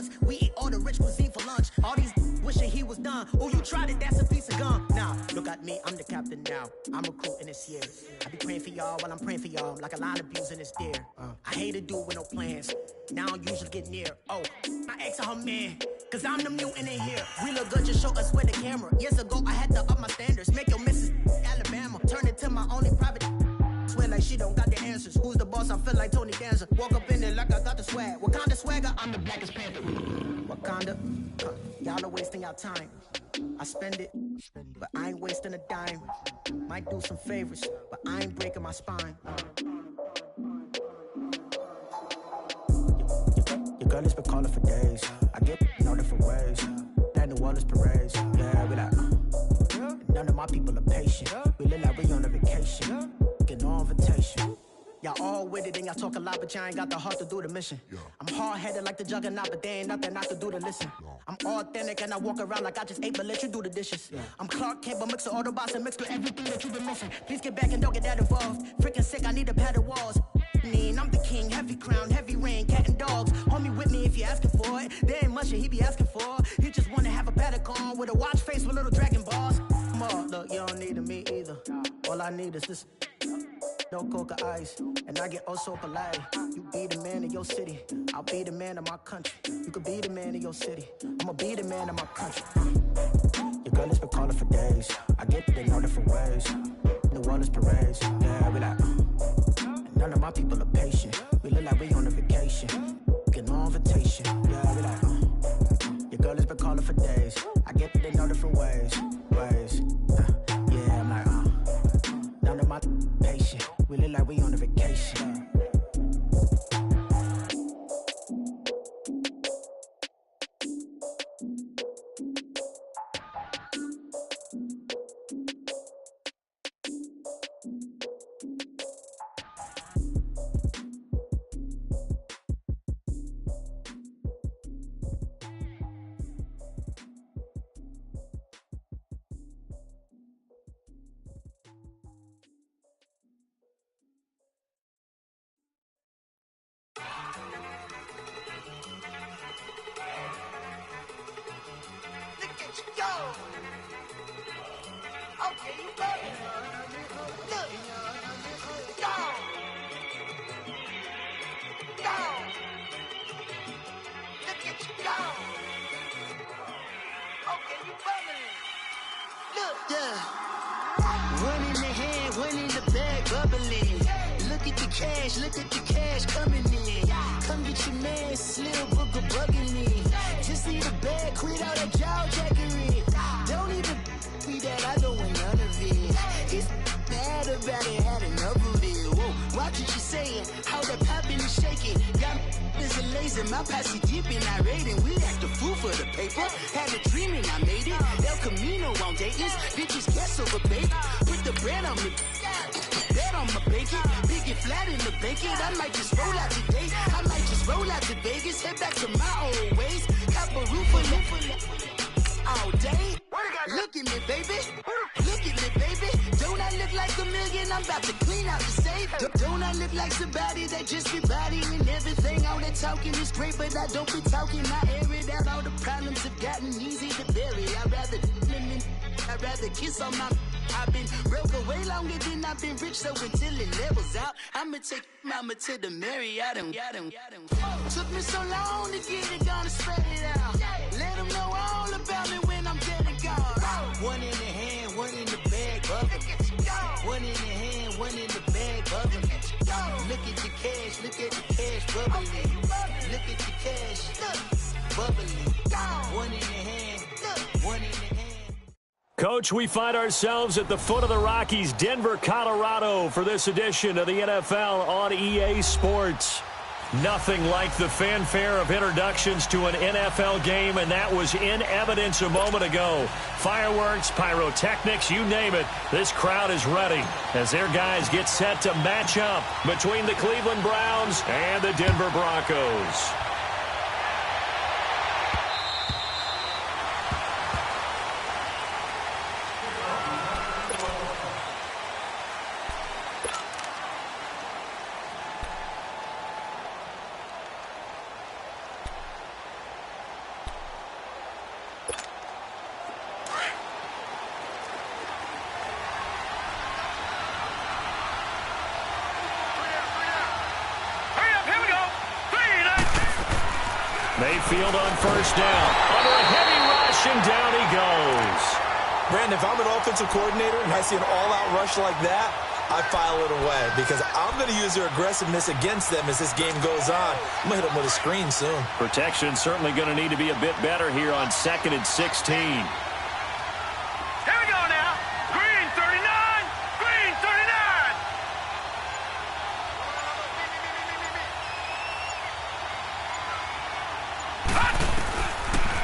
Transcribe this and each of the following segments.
once. We eat all the rich cuisine for lunch. All these wishing he was done. Oh, you tried it, that's a piece of gum. Now, look at me, I'm the captain now. I'm recruiting this year. I be praying for y'all while I'm praying for y'all. Like a line of abusing this deer. I hate a dude with no plans. Now I usually get near. Oh, my ex and her man. Cause I'm the mutant in here. We look good, just show us where the camera. Years ago, I had to up my standards. Make your missus Alabama. Turn it to my only private. Swear like she don't got the answers. Who's the boss? I feel like Tony Danza. Walk up in it like I got the swag. Wakanda swagger, I'm the blackest panther. Wakanda, y'all are wasting your time. I spend it, but I ain't wasting a dime. Might do some favors, but I ain't breaking my spine. Your girl has been calling for days. I get in all different ways. That New Orleans parades. Yeah, we like, none of my people are patient. We look like we on a vacation. Get no invitation. Y'all all with it and y'all talk a lot, but y'all ain't got the heart to do the mission. I'm hard-headed like the juggernaut, but there ain't nothing I can do to listen. I'm authentic and I walk around like I just ate, but let you do the dishes. I'm Clark Kent, but mix the Autobots and mix with everything that you've been missing. Please get back and don't get that involved. Freaking sick, I need a padded walls. I'm the king, heavy crown, heavy rain, cat and dogs. Homie with me if you're asking for it. There ain't much that he be asking for. He just wanna have a paddock on with a watch face with little dragon balls. Look, you don't need me either. All I need is this. No coca ice, and I get oh so polite. You be the man of your city, I'll be the man of my country. You could be the man of your city, I'ma be the man of my country. Your girl has been calling for days. I get it in all different ways. New Orleans parades, yeah, we like. None of my people are patient. We look like we on a vacation. Get no invitation, yeah, we like. Your girl has been calling for days. I get it in all different ways. Yeah, I'm like, none of my patient. We look like we on a vacation. Look at the cash coming in. Come get your man, Slim Booker bugging me. Just need a bag, quit all that jaw jackery. Don't even be that, I don't want none of it. He's mad about it, had enough of it. Whoa, watch what you saying, how that poppin' and shaking. Got is a laser, my posse deep and irate, and we act a fool for the paper. Had a dream and I made it. El Camino on Dayton's, bitches guess over bait. Put the brand on me. Bet on my bacon, big and flat in the bacon. I might just roll out today. I might just roll out to Vegas, head back to my old ways. Cop a roof all day. Look at me, baby. Look at me, baby. Don't I look like a million? I'm about to clean out the safe. Don't I look like somebody that just be bodying everything? All that talking is great, but I don't be talking. I air it out. All the problems have gotten easy to bury. I'd rather kiss on my. I've been broke way longer than I've been rich, so until it levels out, I'ma take mama to the Marriott. Took me so long to get it, gonna spread it out. Let them know all about me when I'm dead and gone. One in the hand, one in the bag, bubbling. One in the hand, one in the bag, bubbling. Look at the cash, bubbling. Look at the cash, bubbling. One in the hand, one in the hand. Coach, we find ourselves at the foot of the Rockies, Denver, Colorado, for this edition of the NFL on EA Sports. Nothing like the fanfare of introductions to an NFL game, and that was in evidence a moment ago. Fireworks, pyrotechnics, you name it. This crowd is ready as their guys get set to match up between the Cleveland Browns and the Denver Broncos. Mayfield on first down. Under a heavy rush, and down he goes. Brandon, if I'm an offensive coordinator and I see an all-out rush like that, I file it away because I'm going to use their aggressiveness against them as this game goes on. I'm going to hit them with a screen soon. Protection certainly going to need to be a bit better here on 2nd and 16. Here we go now. Green 39. Green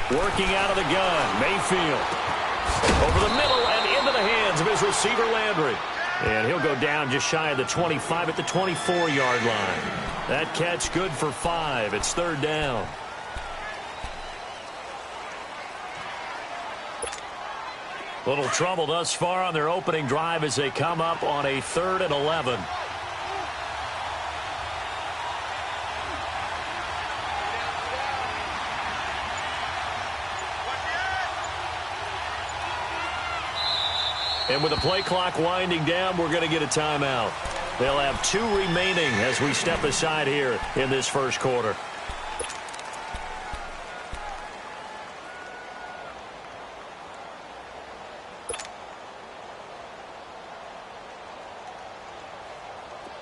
39. Working out of the gun, Mayfield. Over the middle and into the hands of his receiver, Landry. And he'll go down just shy of the 25 at the 24-yard line. That catch good for 5. It's 3rd down. Little trouble thus far on their opening drive as they come up on a 3rd and 11. And with the play clock winding down, we're going to get a timeout. They'll have 2 remaining as we step aside here in this first quarter.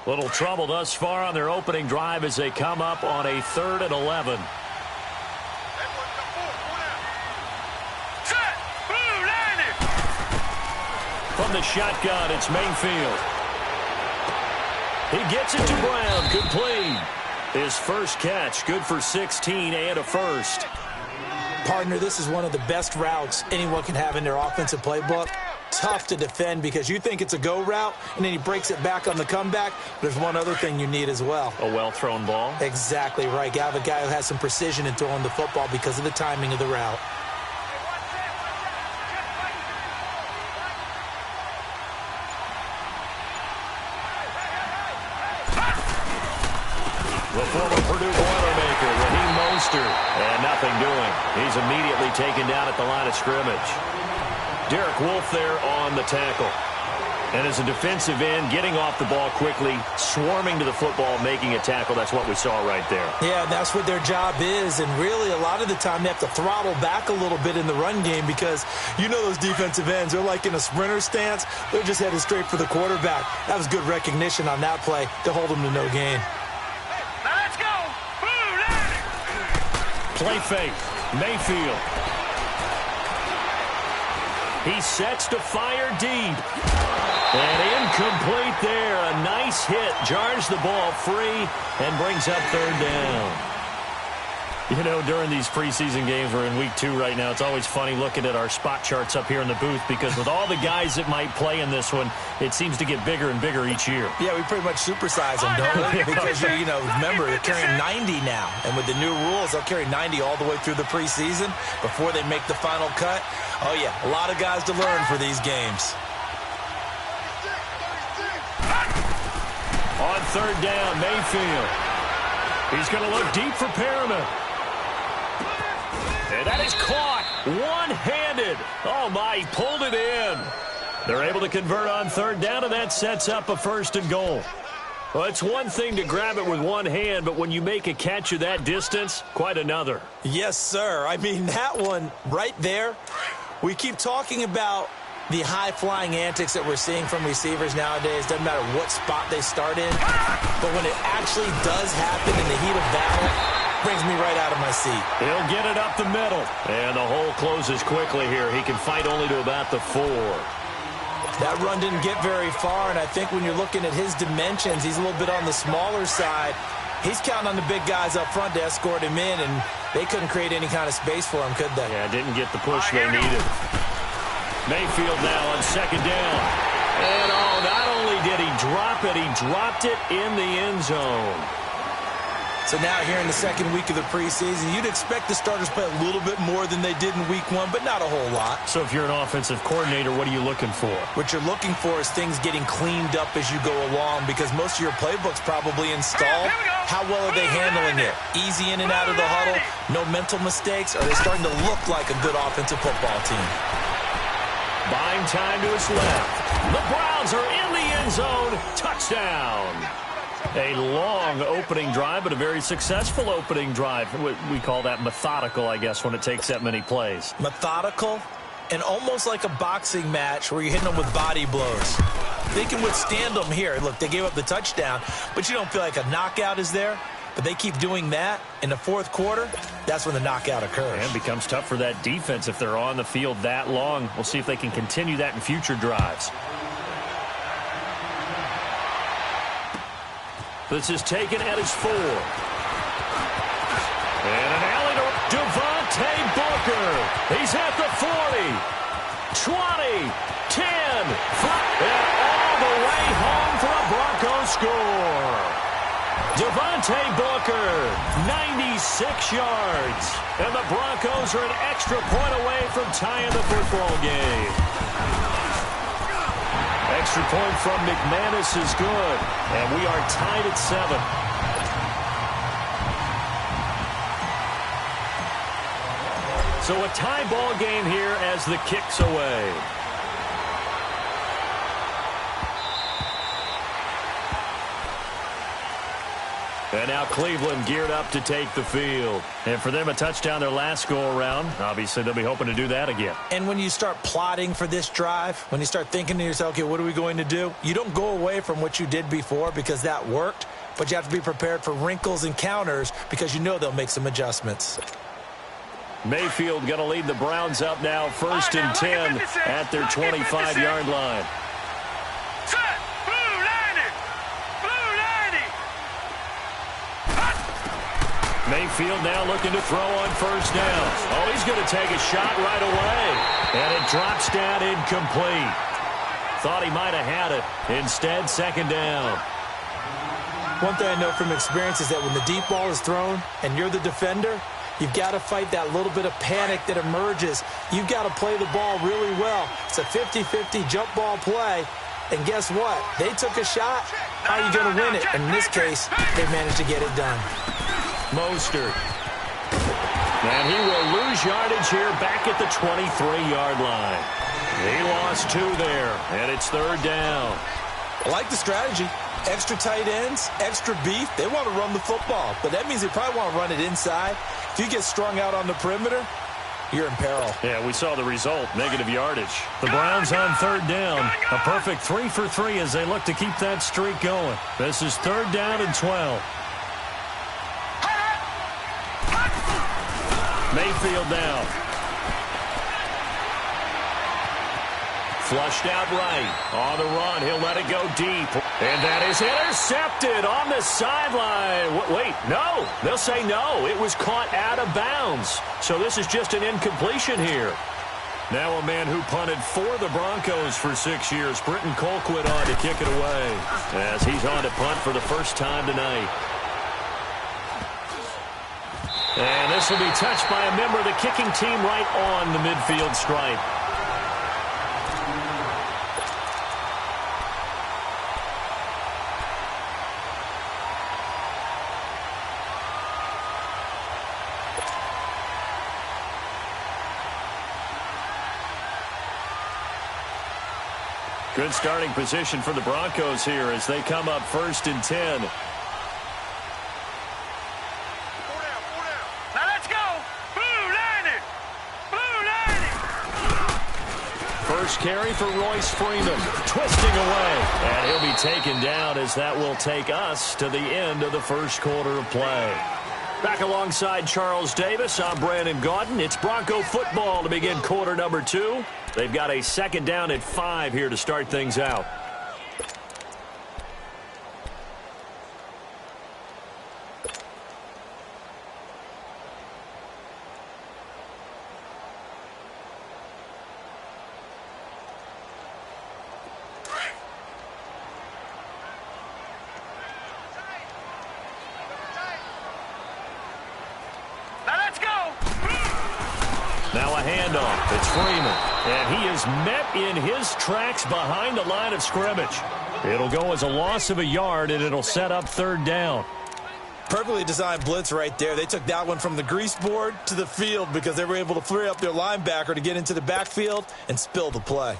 Little trouble thus far on their opening drive as they come up on a 3rd and 11. From the shotgun, it's Mayfield. He gets it to Brown. Complete. His first catch, good for 16 and a first. Partner, this is one of the best routes anyone can have in their offensive playbook. Tough to defend because you think it's a go route, and then he breaks it back on the comeback. There's one other thing you need as well. A well-thrown ball? Exactly right. You have a guy who has some precision in throwing the football because of the timing of the route. The former Purdue Boilermaker, Raheem Mostert, and nothing doing. He's immediately taken down at the line of scrimmage. Derek Wolfe there on the tackle. And as a defensive end, getting off the ball quickly, swarming to the football, making a tackle, that's what we saw right there. Yeah, that's what their job is, and really a lot of the time they have to throttle back a little bit in the run game because you know those defensive ends, they're like in a sprinter stance. They're just headed straight for the quarterback. That was good recognition on that play to hold them to no gain. Play fake. Mayfield. He sets to fire deep. And incomplete there. A nice hit. Jars the ball free and brings up 3rd down. You know, during these preseason games, we're in week 2 right now, it's always funny looking at our spot charts up here in the booth because with all the guys that might play in this one, it seems to get bigger and bigger each year. Yeah, we pretty much supersize them, don't we? Because, you know, remember, they're carrying 90 now. And with the new rules, they'll carry 90 all the way through the preseason before they make the final cut. Oh, yeah, a lot of guys to learn for these games. On 3rd down, Mayfield. He's going to look deep for Perriman. And that is caught one-handed. Oh, my, he pulled it in. They're able to convert on 3rd down, and that sets up a 1st and goal. Well, it's one thing to grab it with one hand, but when you make a catch of that distance, quite another. Yes, sir. I mean, that one right there, we keep talking about the high-flying antics that we're seeing from receivers nowadays. Doesn't matter what spot they start in, but when it actually does happen in the heat of battle, brings me right out of my seat. He'll get it up the middle, and the hole closes quickly here. He can fight only to about the 4. That run didn't get very far, and I think when you're looking at his dimensions, he's a little bit on the smaller side. He's counting on the big guys up front to escort him in, and they couldn't create any kind of space for him, could they? Yeah, didn't get the push they needed. Mayfield now on 2nd down. And, oh, not only did he drop it, he dropped it in the end zone. So now here in the 2nd week of the preseason, you'd expect the starters play a little bit more than they did in week 1, but not a whole lot. So if you're an offensive coordinator, what are you looking for? What you're looking for is things getting cleaned up as you go along because most of your playbook's probably installed. How well are they handling it? Easy in and out of the huddle? No mental mistakes? Are they starting to look like a good offensive football team? Buying time to his left. The Browns are in the end zone. Touchdown. A long opening drive, but a very successful opening drive. We call that methodical, I guess, when it takes that many plays. Methodical and almost like a boxing match where you're hitting them with body blows. They can withstand them here. Look, they gave up the touchdown, but you don't feel like a knockout is there. But they keep doing that in the fourth quarter. That's when the knockout occurs. And it becomes tough for that defense if they're on the field that long. We'll see if they can continue that in future drives. This is taken at his 4. And an alley to Devontae Booker. He's at the 40, 20, 10, 5, and all the way home for a Broncos score. Devontae Booker, 96 yards. And the Broncos are an extra point away from tying the football game. Extra point from McManus is good. And we are tied at 7. So a tie ball game here as the kick's away. And now Cleveland geared up to take the field. And for them, a touchdown their last go-around. Obviously, they'll be hoping to do that again. And when you start plotting for this drive, when you start thinking to yourself, okay, what are we going to do? You don't go away from what you did before because that worked, but you have to be prepared for wrinkles and counters because you know they'll make some adjustments. Mayfield going to lead the Browns up now, 1st and 10 at their 25-yard line. Mayfield now looking to throw on 1st down. Oh, he's going to take a shot right away. And it drops down incomplete. Thought he might have had it. Instead, 2nd down. One thing I know from experience is that when the deep ball is thrown and you're the defender, you've got to fight that little bit of panic that emerges. You've got to play the ball really well. It's a 50-50 jump ball play. And guess what? They took a shot. How are you going to win it? And in this case, they managed to get it done. Mostert. And he will lose yardage here back at the 23-yard line. He lost 2 there, and it's 3rd down. I like the strategy. Extra tight ends, extra beef. They want to run the football, but that means they probably want to run it inside. If you get strung out on the perimeter, you're in peril. Yeah, we saw the result, negative yardage. The Browns on 3rd down. A perfect 3 for 3 as they look to keep that streak going. This is 3rd down and 12. Mayfield now. Flushed out right. On the run, he'll let it go deep. And that is intercepted on the sideline. Wait, no. They'll say no. It was caught out of bounds. So this is just an incompletion here. Now a man who punted for the Broncos for 6 years, Britton Colquitt on to kick it away. As he's on to punt for the first time tonight. And this will be touched by a member of the kicking team right on the midfield stripe. Good starting position for the Broncos here as they come up 1st and 10. First carry for Royce Freeman, twisting away, and he'll be taken down as that will take us to the end of the first quarter of play. Back alongside Charles Davis, I'm Brandon Gaudin. It's Bronco football to begin quarter number 2. They've got a 2nd down at 5 here to start things out. Now a handoff. It's Freeman. And he is met in his tracks behind the line of scrimmage. It'll go as a loss of a yard, and it'll set up 3rd down. Perfectly designed blitz right there. They took that one from the grease board to the field because they were able to free up their linebacker to get into the backfield and spill the play.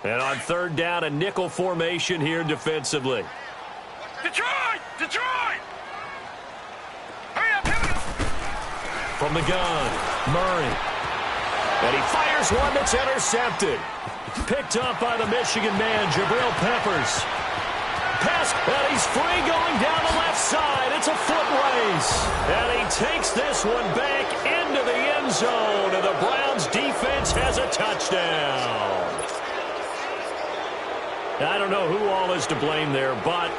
And on third down, a nickel formation here defensively. Detroit! Detroit! Hurry up, hurry up! From the gun, Murray. And he fires one that's intercepted. Picked up by the Michigan man, Jabril Peppers. Pass, and he's free going down the left side. It's a foot race. And he takes this one back into the end zone. And the Browns defense has a touchdown. I don't know who all is to blame there, but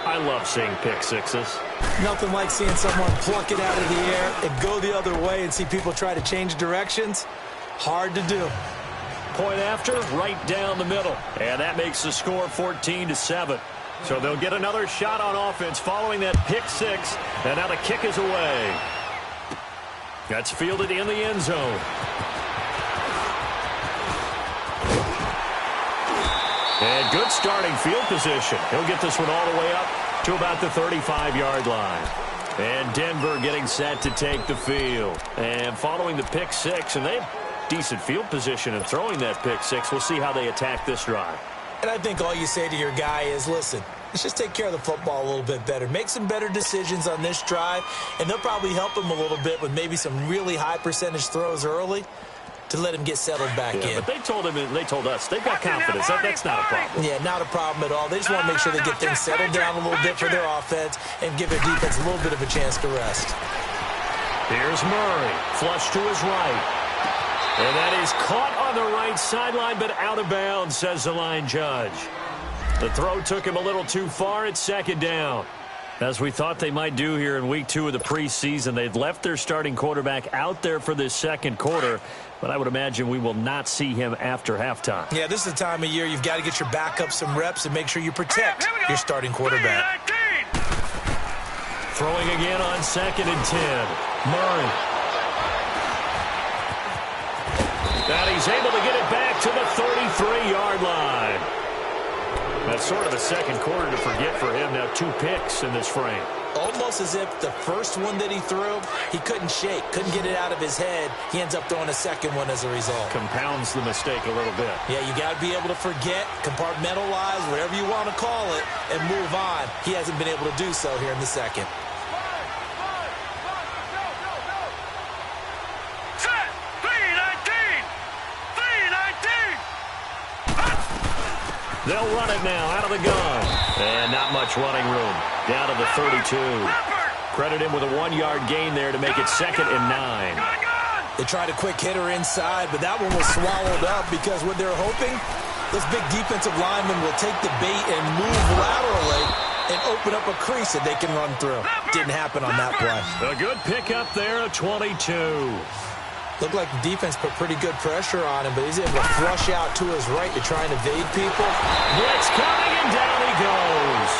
I love seeing pick sixes. Nothing like seeing someone pluck it out of the air and go the other way and see people try to change directions. Hard to do. Point after, right down the middle. And that makes the score 14-7. So they'll get another shot on offense following that pick six. And now the kick is away. That's fielded in the end zone. And good starting field position. He'll get this one all the way up to about the 35-yard line. And Denver getting set to take the field. And following the pick six, and they have decent field position and throwing that pick six. We'll see how they attack this drive. And I think all you say to your guy is, listen, let's just take care of the football a little bit better. Make some better decisions on this drive, and they'll probably help him a little bit with maybe some really high percentage throws early to let him get settled back in. But they told him, and they told us, they've got confidence. That's not a problem. Yeah, not a problem at all. They just want to make sure they get things settled down a little bit for their offense and give their defense a little bit of a chance to rest. Here's Murray, flush to his right. And that is caught on the right sideline, but out of bounds, says the line judge. The throw took him a little too far. It's second down. As we thought they might do here in week 2 of the preseason, they've left their starting quarterback out there for this second quarter, but I would imagine we will not see him after halftime. Yeah, this is the time of year you've got to get your backup some reps and make sure you protect your starting quarterback. Throwing again on 2nd and 10. Murray. And he's able to get it back to the 33-yard line. That's sort of a second quarter to forget for him. Now 2 picks in this frame. Almost as if the first one that he threw, he couldn't shake, couldn't get it out of his head. He ends up throwing a second one as a result. Compounds the mistake a little bit. Yeah, you got to be able to forget, compartmentalize, whatever you want to call it, and move on. He hasn't been able to do so here in the second. They'll run it now out of the gun. And not much running room. Down to the 32. Credit him with a 1-yard gain there to make it 2nd and 9. They tried a quick hitter inside, but that one was swallowed up because what they're hoping, those big defensive linemen will take the bait and move laterally and open up a crease that they can run through. Didn't happen on that play. A good pickup there of 22. Looked like the defense put pretty good pressure on him, but he's able to flush out to his right to try and evade people. Blitz coming, and down he goes.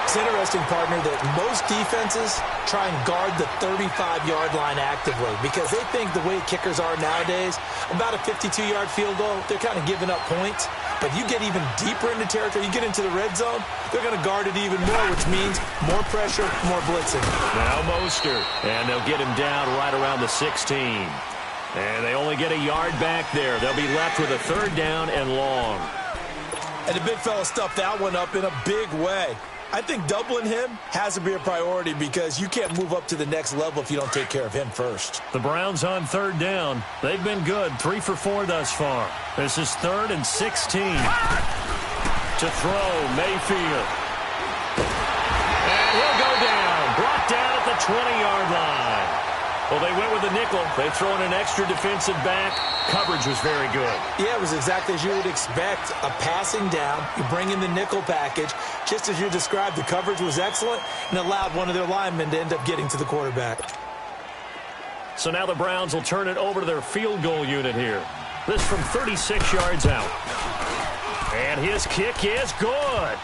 It's interesting, partner, that most defenses try and guard the 35-yard line actively because they think the way kickers are nowadays, about a 52-yard field goal, they're kind of giving up points. But you get even deeper into territory, you get into the red zone, they're going to guard it even more, which means more pressure, more blitzing. Now Mostert, and they'll get him down right around the 16. And they only get a yard back there. They'll be left with a 3rd down and long. And the big fella stuffed that one up in a big way. I think doubling him has to be a priority because you can't move up to the next level if you don't take care of him first. The Browns on 3rd down. They've been good, 3 for 4 thus far. This is 3rd and 16. To throw, Mayfield. And he'll go down. Brought down at the 20-yard line. Well, they went with the nickel. They throw in an extra defensive back. Coverage was very good. Yeah, it was exactly as you would expect. A passing down. You bring in the nickel package. Just as you described, the coverage was excellent and allowed one of their linemen to end up getting to the quarterback. So now the Browns will turn it over to their field goal unit here. This from 36 yards out. And his kick is good.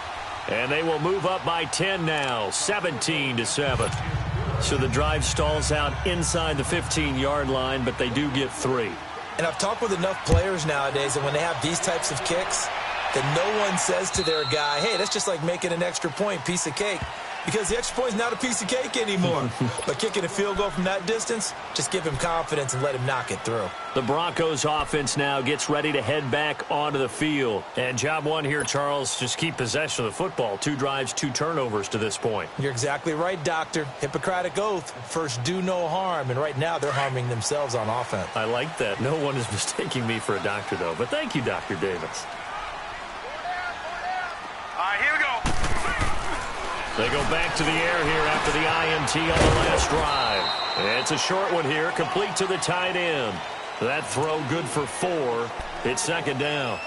And they will move up by 10 now, 17-7. So the drive stalls out inside the 15-yard line, but they do get 3. And I've talked with enough players nowadays that when they have these types of kicks, that no one says to their guy, hey, that's just like making an extra point, piece of cake. Because the extra point is not a piece of cake anymore. But kicking a field goal from that distance, just give him confidence and let him knock it through. The Broncos offense now gets ready to head back onto the field. And job one here, Charles, just keep possession of the football. 2 drives, 2 turnovers to this point. You're exactly right, Doctor. Hippocratic oath. First, do no harm. And right now, they're harming themselves on offense. I like that. No one is mistaking me for a doctor, though. But thank you, Dr. Davis. All right, here we go. They go back to the air here after the INT on the last drive. It's a short one here, complete to the tight end. That throw good for 4. It's second down.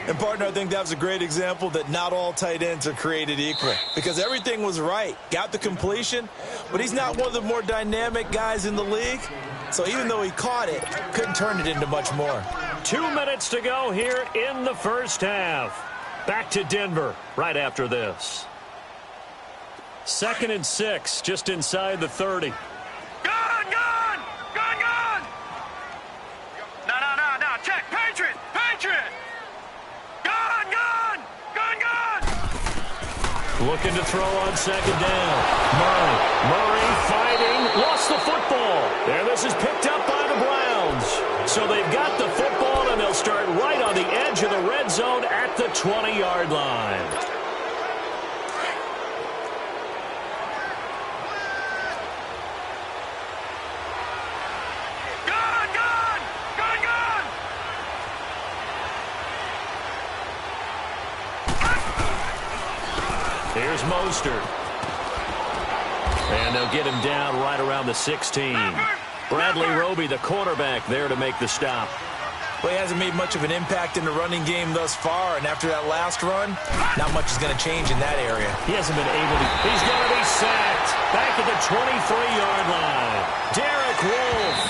And, partner, I think that was a great example that not all tight ends are created equal. Because everything was right. Got the completion, but he's not one of the more dynamic guys in the league. So even though he caught it, couldn't turn it into much more. 2 minutes to go here in the first half. Back to Denver right after this. 2nd and 6, just inside the 30. Gun! No. Check. Patriot! Gun! Looking to throw on second down. Murray fighting. Lost the football. And this is picked up by the Browns. So they've got the football, and they'll start right on the edge of the red zone at the 20-yard line. Here's Mostert. And they'll get him down right around the 16. Bradley Roby, the quarterback, there to make the stop. Well, he hasn't made much of an impact in the running game thus far, and after that last run, not much is going to change in that area. He hasn't been able to. He's going to be sacked back at the 23-yard line. Derek Wolfe.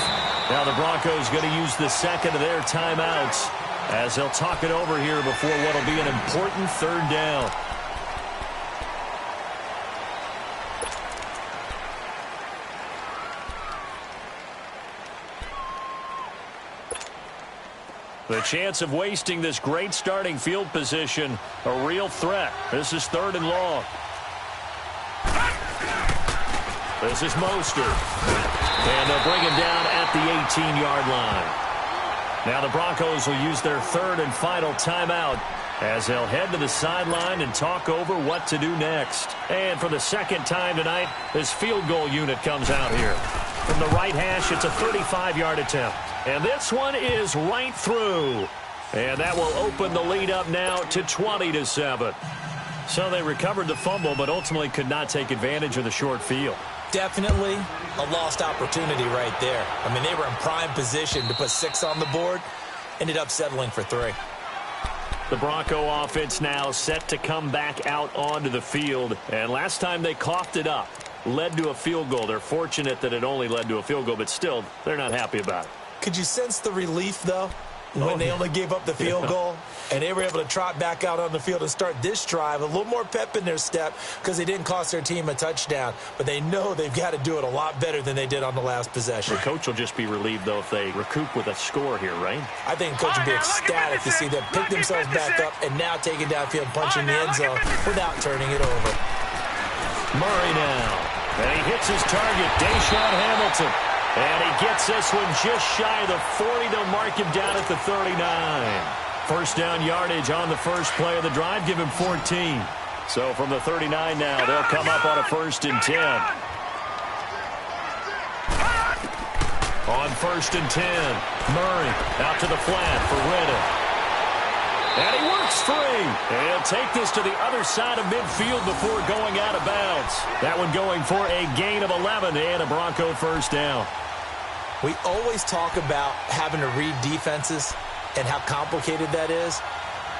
Now the Broncos going to use the second of their timeouts as they'll talk it over here before what will be an important 3rd down. The chance of wasting this great starting field position, a real threat. This is 3rd and long. This is Mostert. And they'll bring him down at the 18-yard line. Now the Broncos will use their 3rd and final timeout as they'll head to the sideline and talk over what to do next. And for the 2nd time tonight, this field goal unit comes out here. From the right hash, it's a 35-yard attempt. And this one is right through. And that will open the lead up now to 20-7. So they recovered the fumble, but ultimately could not take advantage of the short field. Definitely a lost opportunity right there. I mean, they were in prime position to put 6 on the board. Ended up settling for 3. The Bronco offense now set to come back out onto the field. And last time they coughed it up, led to a field goal. They're fortunate that it only led to a field goal, but still, they're not happy about it. Could you sense the relief, though, when they only gave up the field goal and they were able to trot back out on the field and start this drive? A little more pep in their step because they didn't cost their team a touchdown, but they know they've got to do it a lot better than they did on the last possession. The coach will just be relieved, though, if they recoup with a score here, right? I think the coach will be ecstatic to see them pick themselves back up and now take it downfield and punch in the end zone without turning it over. Murray now. And he hits his target, Deshaun Hamilton. And he gets this one just shy of the 40. They'll mark him down at the 39. First down yardage on the first play of the drive. Give him 14. So from the 39 now, they'll come up on a 1st and 10. On 1st and 10, Murray out to the flat for Reddick. And he works free. And he'll take this to the other side of midfield before going out of bounds. That one going for a gain of 11 and a Bronco 1st down. We always talk about having to read defenses and how complicated that is.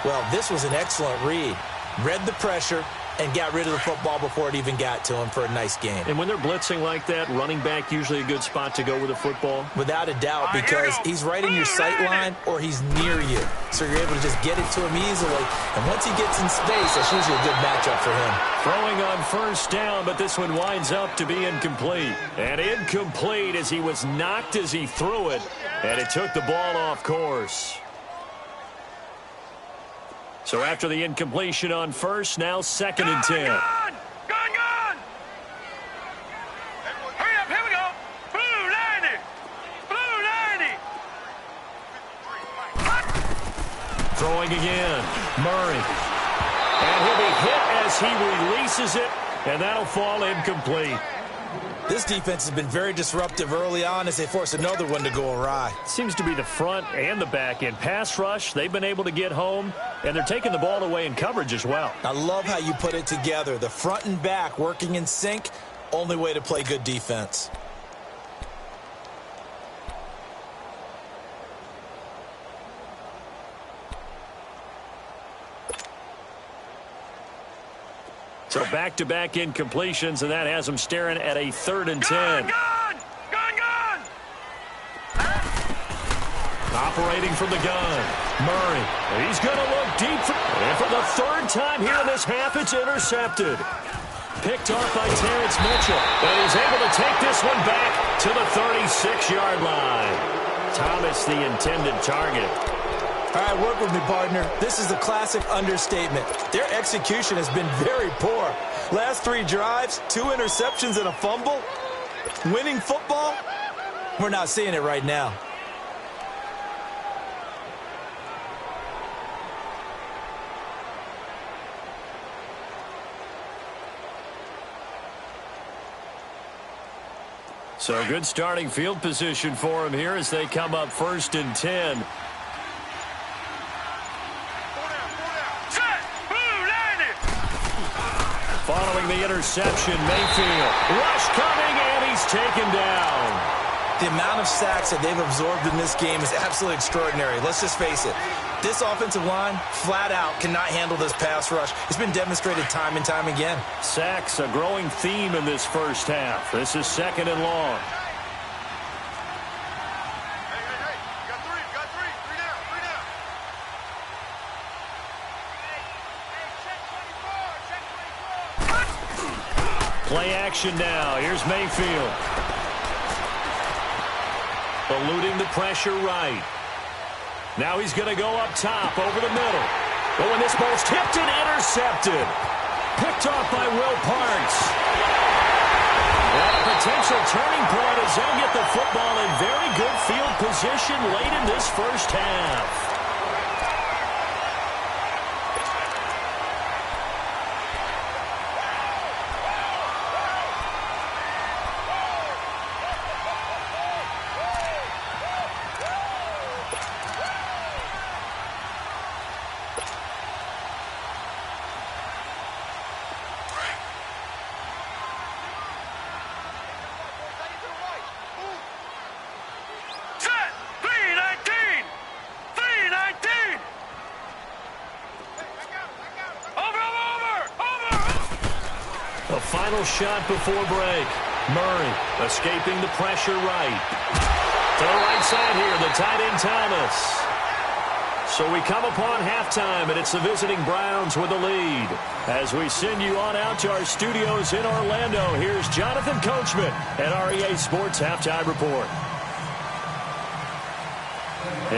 Well, this was an excellent read. Read the pressure and got rid of the football before it even got to him for a nice game. And when they're blitzing like that, running back usually a good spot to go with the football? Without a doubt, because he's right in your sight line or he's near you. So you're able to just get it to him easily. And once he gets in space, that's usually a good matchup for him. Throwing on 1st down, but this one winds up to be incomplete. And incomplete as he was knocked as he threw it. And it took the ball off course. So after the incompletion on first, now 2nd and 10. Gone! Hurry up, here we go! Blue 90! Blue 90! Throwing again. Murray. And he'll be hit as he releases it, and that'll fall incomplete. This defense has been very disruptive early on as they force another one to go awry. Seems to be the front and the back end. Pass rush, they've been able to get home, and they're taking the ball away in coverage as well. I love how you put it together. The front and back working in sync, only way to play good defense. So back-to-back incompletions, and that has them staring at a 3rd and 10. Gone! Operating from the gun. Murray. He's going to look deep. And for the 3rd time here in this half, it's intercepted. Picked off by Terrence Mitchell. And he's able to take this one back to the 36-yard line. Thomas, the intended target. All right, work with me, partner. This is a classic understatement. Their execution has been very poor. Last 3 drives, 2 interceptions and a fumble. Winning football? We're not seeing it right now. So good starting field position for him here as they come up 1st and 10. Set! Blue 90! Following the interception, Mayfield. Rush coming, and he's taken down. The amount of sacks that they've absorbed in this game is absolutely extraordinary. Let's just face it. This offensive line, flat out, cannot handle this pass rush. It's been demonstrated time and time again. Sacks, a growing theme in this first half. This is 2nd and long. Hey. You got three. Three down. Check 24. Play action now. Here's Mayfield. Eluding the pressure right. Now he's going to go up top over the middle. Oh, and this ball's tipped and intercepted. Picked off by Will Parks. And a potential turning point as they'll get the football in very good field position late in this first half. Final shot before break. Murray escaping the pressure right. To the right side here, the tight end Thomas. So we come upon halftime, and it's the visiting Browns with the lead. As we send you on out to our studios in Orlando, here's Jonathan Coachman at our EA Sports Halftime Report.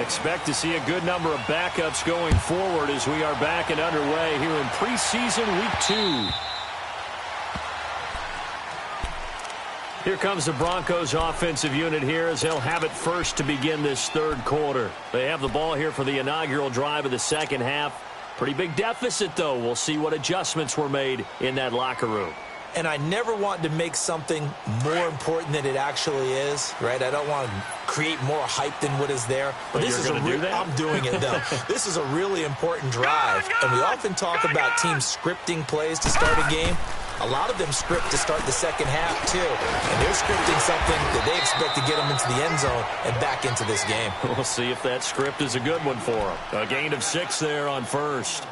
Expect to see a good number of backups going forward as we are back and underway here in preseason week 2. Here comes the Broncos offensive unit here as they'll have it first to begin this 3rd quarter. They have the ball here for the inaugural drive of the 2nd half. Pretty big deficit, though. We'll see what adjustments were made in that locker room. And I never want to make something more important than it actually is, right? I don't want to create more hype than what is there. But this is I'm doing it, though. This is a really important drive. And we often talk about teams scripting plays to start a game. A lot of them script to start the 2nd half, too. And they're scripting something that they expect to get them into the end zone and back into this game. We'll see if that script is a good one for them. A gain of 6 there on first.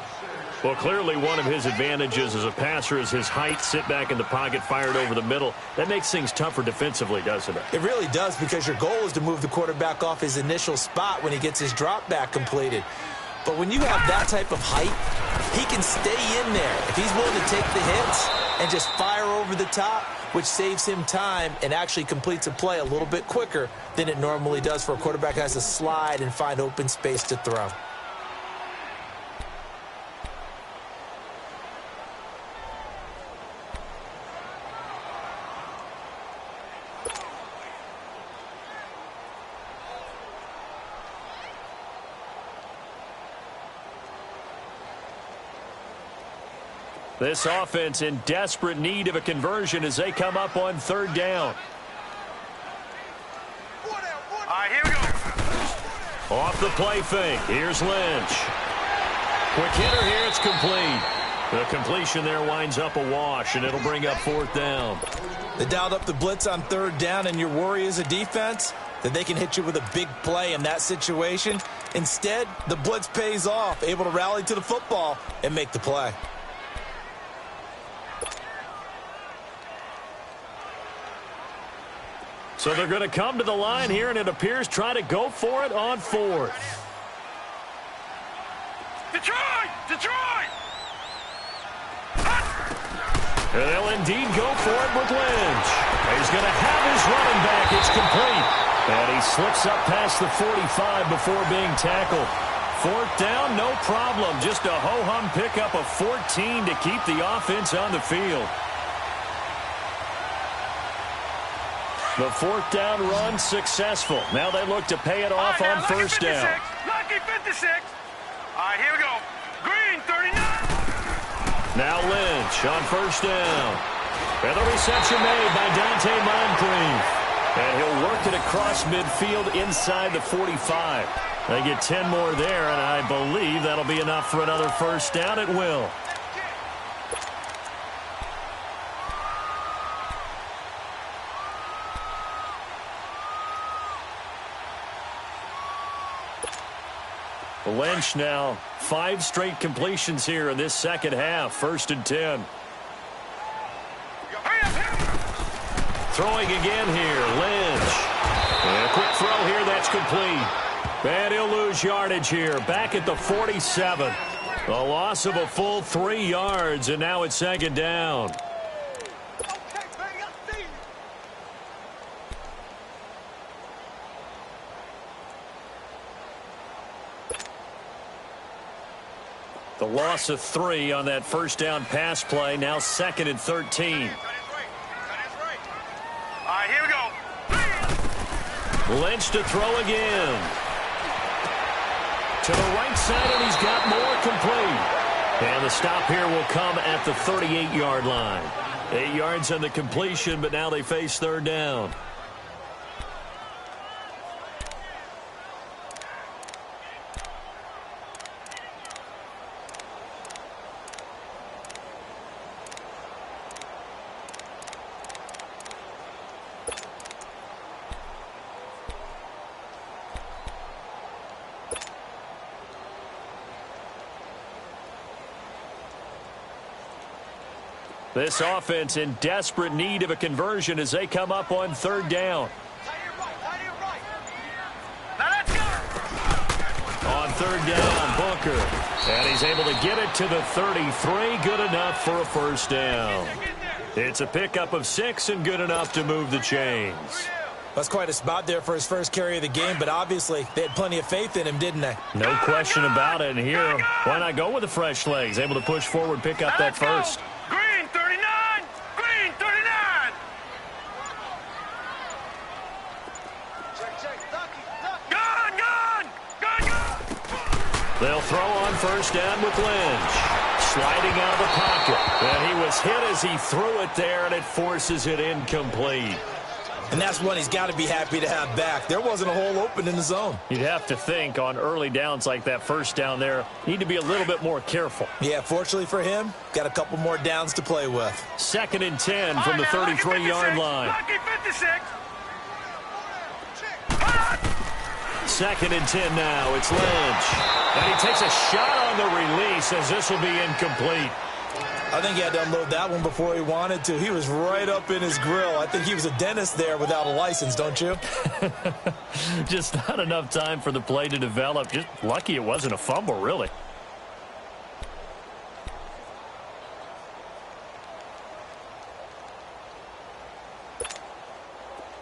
Well, clearly one of his advantages as a passer is his height, sit back in the pocket, fired over the middle. That makes things tougher defensively, doesn't it? It really does, because your goal is to move the quarterback off his initial spot when he gets his drop back completed. But when you have that type of height, he can stay in there if he's willing to take the hits and just fire over the top, which saves him time and actually completes a play a little bit quicker than it normally does for a quarterback who has to slide and find open space to throw. This offense in desperate need of a conversion as they come up on third down. All right, here we go. Off the play fake. Here's Lynch. Quick hitter here. It's complete. The completion there winds up a wash, and it'll bring up fourth down. They dialed up the blitz on third down, and your worry as a defense that they can hit you with a big play in that situation. Instead, the blitz pays off, able to rally to the football and make the play. So they're going to come to the line here, and it appears try to go for it on fourth. Detroit! Detroit! And they'll indeed go for it with Lynch. He's going to have his running back. It's complete. And he slips up past the 45 before being tackled. Fourth down, no problem. Just a ho-hum pickup of 14 to keep the offense on the field. The fourth down run successful. Now they look to pay it off on first down. Lucky 56. All right, here we go. Green, 39. Now Lynch on first down. And the reception made by Dante Moncrief. And he'll work it across midfield inside the 45. They get 10 more there, and I believe that'll be enough for another first down. It will. Lynch now 5 straight completions here in this second half. First and 10. Throwing again here, Lynch. And a quick throw here, that's complete. And he'll lose yardage here, back at the 47. A loss of a full 3 yards, and now it's second down. The loss of 3 on that first down pass play, now second and 13. All right, here we go. Lynch to throw again. To the right side, and he's got more complete. And the stop here will come at the 38-yard line. 8 yards on the completion, but now they face third down. This offense in desperate need of a conversion as they come up on third down. On third down, Booker. And he's able to get it to the 33. Good enough for a first down. It's a pickup of 6 and good enough to move the chains. That's quite a spot there for his first carry of the game, but obviously they had plenty of faith in him, didn't they? No question about it. And here, why not go with the fresh legs? Able to push forward, pick up that first. Green, 39. Green, 39. Gone. They'll throw on first down with Lynch. Sliding out of the pocket. And he was hit as he threw it there, and it forces it incomplete. And that's one he's got to be happy to have back. There wasn't a hole open in the zone. You'd have to think on early downs like that first down there, need to be a little bit more careful. Yeah, fortunately for him, got a couple more downs to play with. Second and 10 from the 33-yard line. Lucky 56. Second and 10 now. It's Lynch. And he takes a shot on the release as this will be incomplete. I think he had to unload that one before he wanted to. He was right up in his grill. I think he was a dentist there without a license, don't you? Just not enough time for the play to develop. Just lucky it wasn't a fumble, really.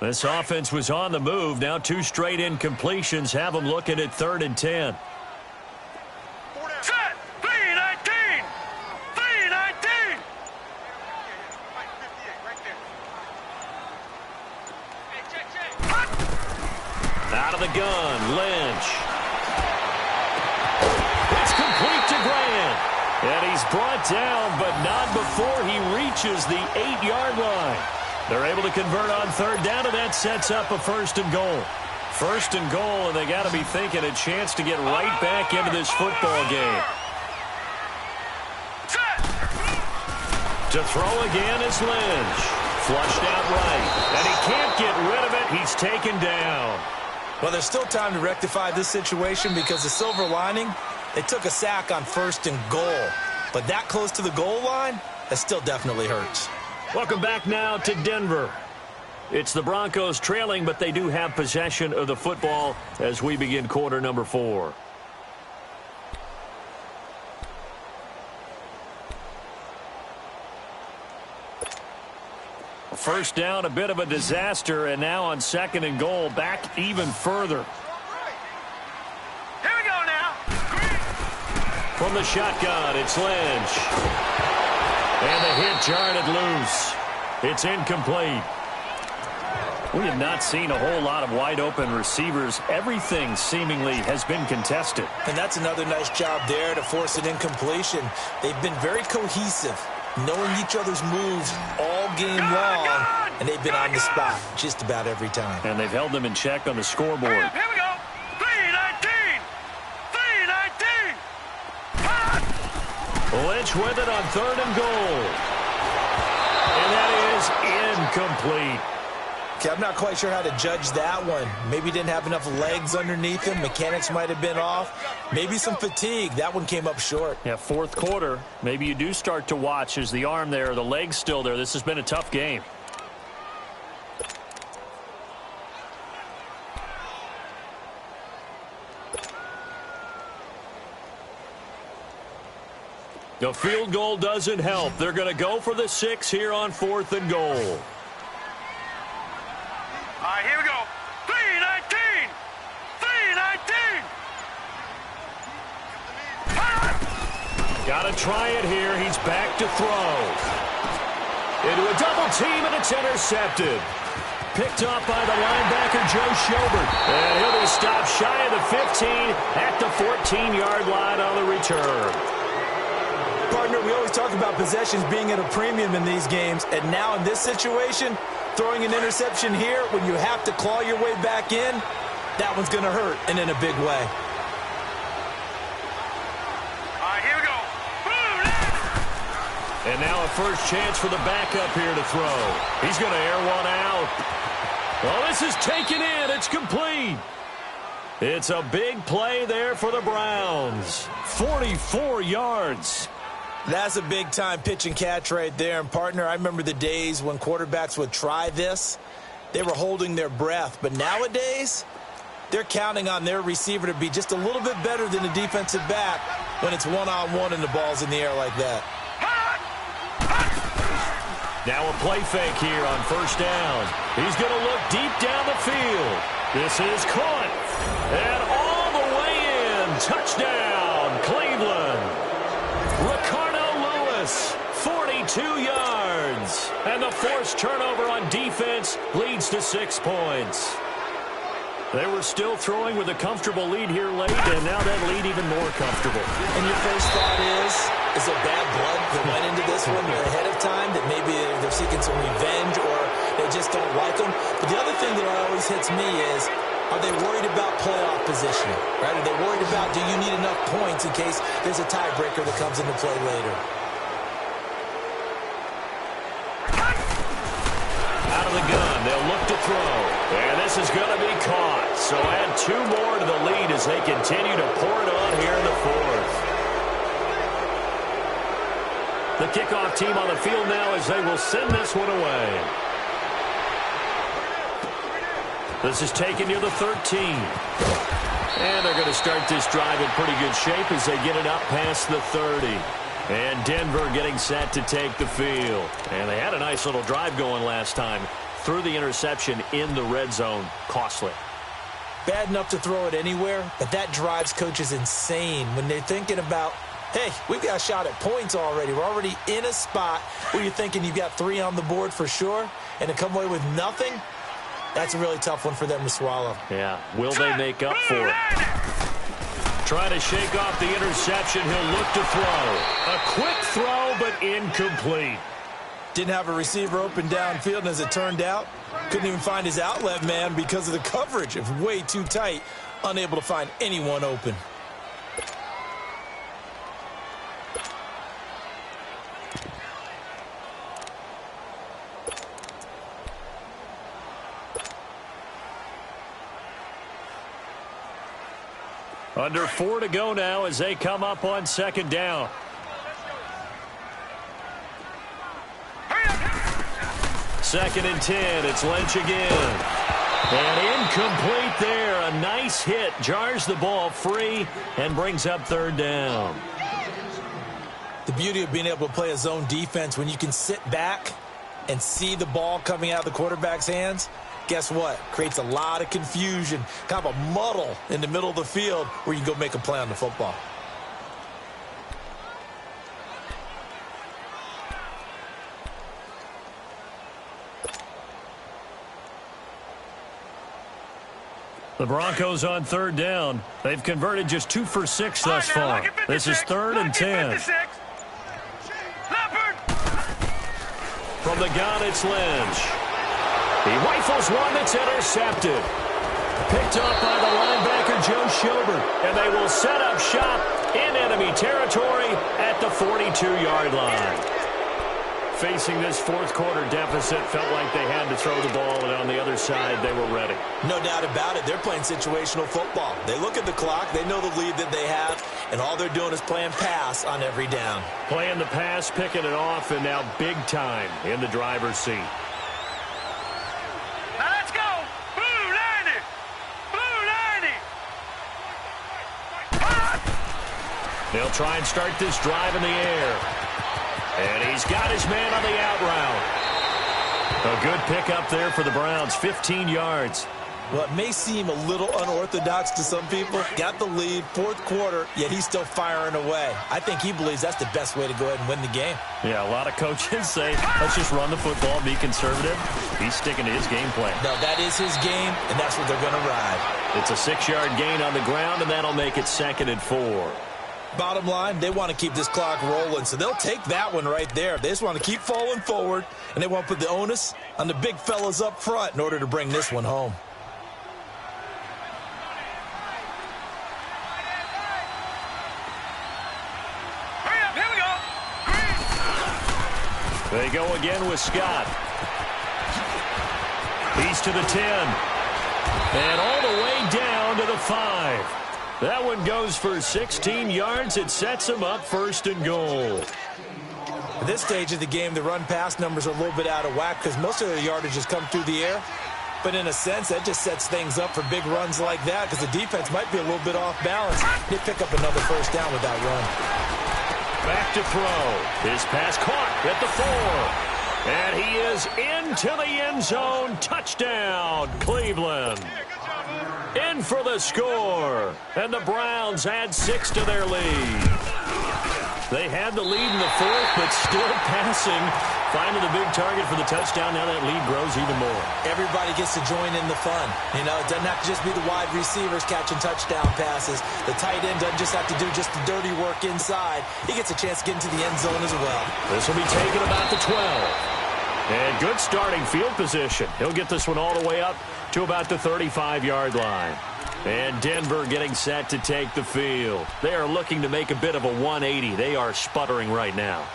This offense was on the move. Now 2 straight incompletions have them looking at third and 10. Set. 319. 319. Out of the gun, Lynch. It's complete to Grant. And he's brought down, but not before he reaches the 8-yard line. They're able to convert on third down, and that sets up a 1st and goal. 1st and goal, and they got to be thinking a chance to get right back into this football game. To throw again is Lynch. Flushed out right, and he can't get rid of it. He's taken down. Well, there's still time to rectify this situation because the silver lining, they took a sack on 1st and goal. But that close to the goal line, that still definitely hurts. Welcome back now to Denver. It's the Broncos trailing, but they do have possession of the football as we begin quarter number 4. First down, a bit of a disaster, and now on 2nd and goal, back even further. Here we go now. From the shotgun, it's Lynch. And the hit jarred it loose. It's incomplete. We have not seen a whole lot of wide-open receivers. Everything seemingly has been contested. And that's another nice job there to force an incompletion. They've been very cohesive, knowing each other's moves all game long, and they've been on the spot just about every time. And they've held them in check on the scoreboard. Here we go. 319. 319. Lynch with it on 3rd and goal. And that is incomplete. Okay, I'm not quite sure how to judge that one. Maybe he didn't have enough legs underneath him. Mechanics might have been off. Maybe some fatigue. That one came up short. Yeah, 4th quarter. Maybe you do start to watch. Is the arm there, the leg's still there? This has been a tough game. The field goal doesn't help. They're going to go for the 6 here on 4th and goal. All right, here we go. 319. 319. Got to try it here. He's back to throw. Into a double team, and it's intercepted. Picked up by the linebacker, Joe Schobert. And he'll be stopped shy of the 15 at the 14-yard line on the return. Partner, we always talk about possessions being at a premium in these games, and now in this situation, throwing an interception here when you have to claw your way back in, that one's going to hurt, and in a big way. All right, here we go. And now a first chance for the backup here to throw. He's going to air one out. Well, this is taken in. It's complete. It's a big play there for the Browns. 44 yards. That's a big-time pitch and catch right there. And, partner, I remember the days when quarterbacks would try this. They were holding their breath. But nowadays, they're counting on their receiver to be just a little bit better than the defensive back when it's one-on-one and the ball's in the air like that. Now a play fake here on 1st down. He's going to look deep down the field. This is caught. And all the way in. Touchdown, Cleveland. Ricardo Lewis, 42 yards. And the forced turnover on defense leads to 6 points. They were still throwing with a comfortable lead here late, and now that lead even more comfortable. And your first thought is there bad blood that went into this one ahead of time, that maybe they're seeking some revenge or they just don't like them? But the other thing that always hits me is, are they worried about playoff positioning? Right? Are they worried about, do you need enough points in case there's a tiebreaker that comes into play later? Out of the gun, they'll look to throw. And this is going to be caught. So add 2 more to the lead as they continue to pour it on here in the 4th. The kickoff team on the field now as they will send this one away. This is taken near the 13. And they're going to start this drive in pretty good shape as they get it up past the 30. And Denver getting set to take the field. And they had a nice little drive going last time. Threw the interception in the red zone. Costly. Bad enough to throw it anywhere, but that drives coaches insane when they're thinking about, hey, we've got a shot at points already. We're already in a spot where you're thinking you've got 3 on the board for sure, and to come away with nothing, that's a really tough one for them to swallow. Yeah. Will they make up for it? Trying to shake off the interception. He'll look to throw. A quick throw, but incomplete. Didn't have a receiver open downfield, and as it turned out, couldn't even find his outlet man because of the coverage. It was way too tight, unable to find anyone open. Under 4 to go now as they come up on second down. Second and 10. It's Lynch again. And incomplete there. A nice hit. Jars the ball free and brings up third down. The beauty of being able to play a zone defense when you can sit back and see the ball coming out of the quarterback's hands, guess what? Creates a lot of confusion, kind of a muddle in the middle of the field where you can go make a play on the football. The Broncos on third down. They've converted just 2 for 6 thus far. This is third and 10. From the gun, it's Lynch. He rifles one that's intercepted. Picked up by the linebacker, Joe Schobert. And they will set up shop in enemy territory at the 42-yard line. Facing this fourth quarter deficit, felt like they had to throw the ball, and on the other side, they were ready. No doubt about it. They're playing situational football. They look at the clock, they know the lead that they have, and all they're doing is playing pass on every down. Playing the pass, picking it off, and now big time in the driver's seat. Now let's go! Blue 90! Blue 90! They'll try and start this drive in the air. And he's got his man on the out route. A good pickup there for the Browns, 15 yards. Well, it may seem a little unorthodox to some people. Got the lead, fourth quarter, yet he's still firing away. I think he believes that's the best way to go ahead and win the game. Yeah, a lot of coaches say, let's just run the football, be conservative. He's sticking to his game plan. No, that is his game, and that's what they're going to ride. It's a 6-yard gain on the ground, and that'll make it 2nd and 4. Bottom line, they want to keep this clock rolling, so they'll take that one right there. They just want to keep falling forward, and they want to put the onus on the big fellas up front in order to bring this one home. They go again with Scott. He's to the 10. And all the way down to the 5. That one goes for 16 yards. It sets him up 1st and goal. At this stage of the game, the run-pass numbers are a little bit out of whack because most of their yardage has come through the air. But in a sense, that just sets things up for big runs like that because the defense might be a little bit off balance. They pick up another 1st down with that run. Back to throw. His pass caught at the 4. And he is into the end zone. Touchdown, Cleveland. In for the score. And the Browns add 6 to their lead. They had the lead in the 4th, but still passing. Finding the big target for the touchdown. Now that lead grows even more. Everybody gets to join in the fun. You know, it doesn't have to just be the wide receivers catching touchdown passes. The tight end doesn't just have to do just the dirty work inside. He gets a chance to get into the end zone as well. This will be taken about the 12. And good starting field position. He'll get this one all the way up to about the 35-yard line. And Denver getting set to take the field. They are looking to make a bit of a 180. They are sputtering right now.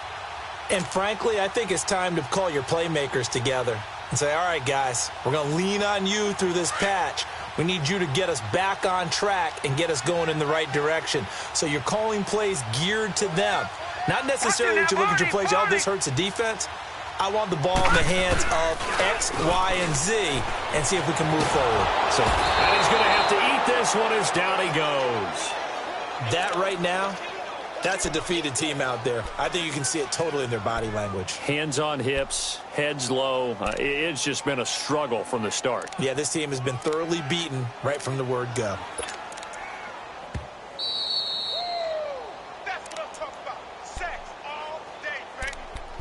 And frankly, I think it's time to call your playmakers together and say, all right, guys, we're going to lean on you through this patch. We need you to get us back on track and get us going in the right direction. So you're calling plays geared to them. Not necessarily that you look at your plays, oh, this hurts the defense. I want the ball in the hands of X, Y, and Z and see if we can move forward. So, and he's going to have to eat this one as down he goes. That right now, that's a defeated team out there. I think you can see it totally in their body language. Hands on hips, heads low. It's just been a struggle from the start. Yeah, this team has been thoroughly beaten right from the word go.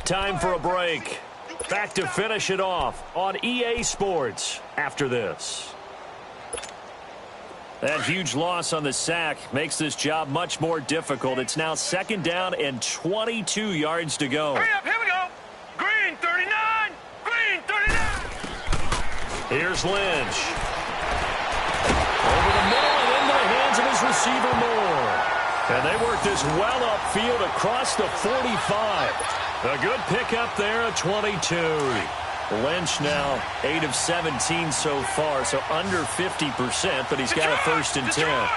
Time for a break. Back to finish it off on EA Sports after this. That huge loss on the sack makes this job much more difficult. It's now 2nd down and 22 yards to go. Hurry up, here we go. Green 39. Green 39. Here's Lynch. Over the middle and into the hands of his receiver Moore. And they work this well upfield across the 45. A good pickup there at 22. Lynch now 8 of 17 so far, so under 50%, but he's got a 1st and 10. Over.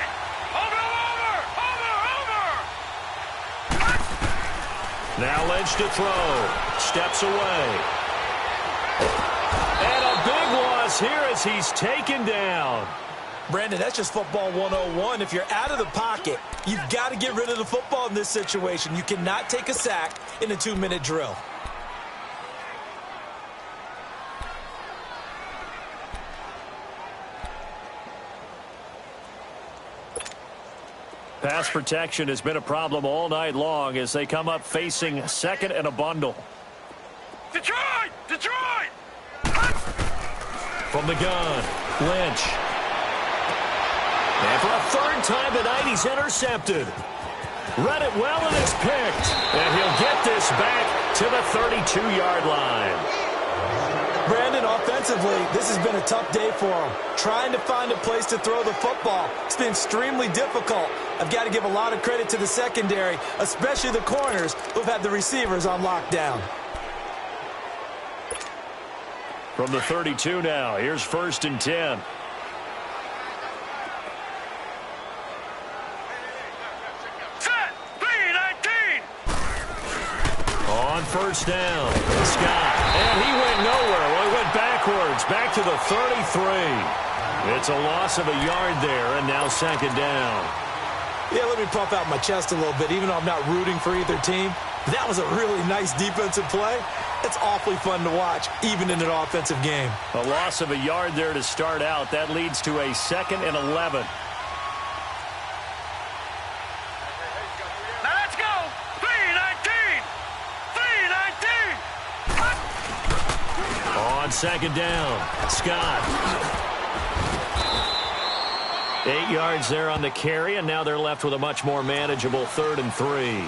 Now Lynch to throw. Steps away. And a big loss here as he's taken down. Brandon, that's just football 101. If you're out of the pocket, you've got to get rid of the football in this situation. You cannot take a sack in a 2-minute drill. Pass protection has been a problem all night long as they come up facing 2nd and a bundle. Detroit! Detroit! From the gun, Lynch. And for a 3rd time tonight, he's intercepted. Read it well and it's picked. And he'll get this back to the 32-yard line. Brandon, offensively, this has been a tough day for him. Trying to find a place to throw the football. It's been extremely difficult. I've got to give a lot of credit to the secondary, especially the corners who've had the receivers on lockdown. From the 32 now, here's 1st and 10. Set! 3-19! On 1st down, Scott. And he went nowhere. Well, he went backwards, back to the 33. It's a loss of a yard there, and now 2nd down. Yeah, let me puff out my chest a little bit, even though I'm not rooting for either team. That was a really nice defensive play. It's awfully fun to watch, even in an offensive game. A loss of a yard there to start out. That leads to a 2nd and 11. Now let's go! 3-19! 3-19! On 2nd down, Scott. 8 yards there on the carry, and now they're left with a much more manageable 3rd and 3.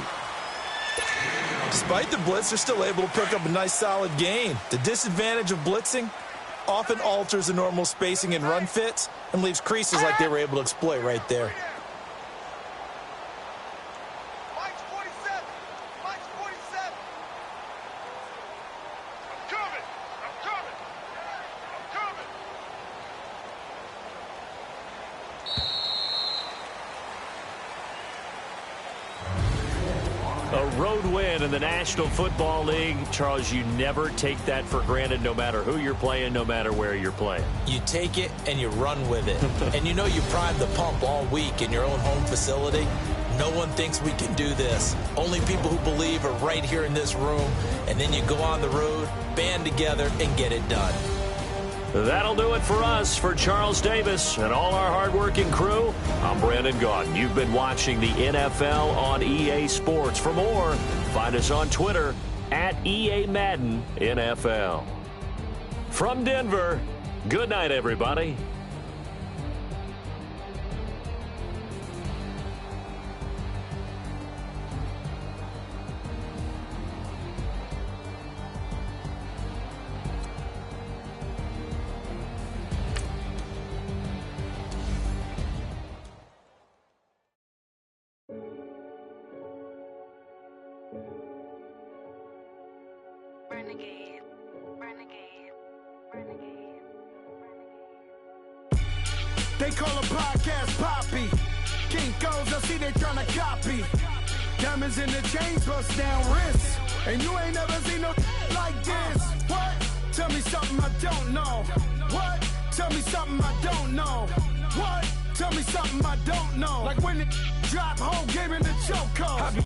Despite the blitz, they're still able to pick up a nice, solid gain. The disadvantage of blitzing often alters the normal spacing and run fits and leaves creases like they were able to exploit right there. Mike's 47! Mike's 47! I'm coming! I'm coming! I'm coming! A road win in the National Football League. Charles, you never take that for granted no matter who you're playing, no matter where you're playing. You take it and you run with it. And you know you primed the pump all week in your own home facility. No one thinks we can do this. Only people who believe are right here in this room. And then you go on the road, band together, and get it done. That'll do it for us. For Charles Davis and all our hardworking crew, I'm Brandon Gaudin. You've been watching the NFL on EA Sports. For more, find us on Twitter at EA Madden NFL. From Denver, good night, everybody. Renegade, renegade, renegade, renegade. They call a podcast Poppy. Kinkos, I see they tryna copy. Diamonds in the chains, bust down wrists. And you ain't never seen no like this. What? Tell me something I don't know. What? Tell me something I don't know. What? Tell me something I don't know. Like when it drop, whole game in the chokehold.